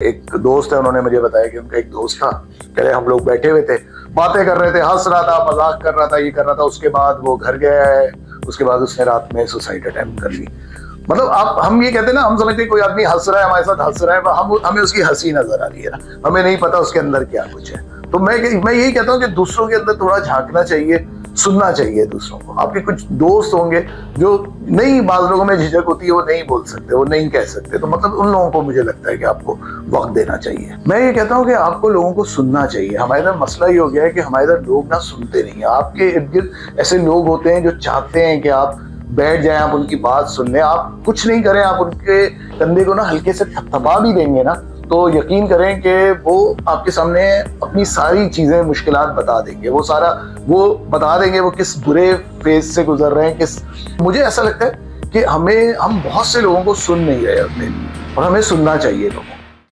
एक दोस्त है, उन्होंने मुझे बताया कि उनका एक दोस्त था, कह रहे हम लोग बैठे हुए थे, बातें कर रहे थे, हंस रहा था, मजाक कर रहा था, ये कर रहा था। उसके बाद वो घर गया है, उसके बाद उसने रात में सुसाइड अटेम्प्ट कर ली। मतलब आप हम ये कहते हैं ना, हम समझते हैं कोई आदमी हंस रहा है, हमारे साथ हंस रहा है, हमें उसकी हंसी नजर आ रही है ना, हमें नहीं पता उसके अंदर क्या कुछ है। तो मैं यही कहता हूँ कि दूसरों के अंदर थोड़ा झांकना चाहिए, सुनना चाहिए दूसरों को। आपके कुछ दोस्त होंगे जो नहीं, बात लोगों में झिझक होती है, वो नहीं बोल सकते, वो नहीं कह सकते, तो मतलब उन लोगों को मुझे लगता है कि आपको वक्त देना चाहिए। मैं ये कहता हूँ कि आपको लोगों को सुनना चाहिए। हमारे इधर मसला ये हो गया है कि हमारे इधर लोग ना सुनते नहीं है। आपके इर्द गिर्द ऐसे लोग होते हैं जो चाहते हैं कि आप बैठ जाएं, आप उनकी बात सुन लें, आप कुछ नहीं करें, आप उनके कंधे को ना हल्के से थपथपा भी देंगे ना, तो यकीन करें कि वो आपके सामने अपनी सारी चीजें, मुश्किलात बता देंगे। वो बता देंगे वो किस बुरे फेज से गुजर रहे हैं। मुझे ऐसा लगता है कि हम बहुत से लोगों को सुन नहीं रहे होते, और हमें सुनना चाहिए लोगों को।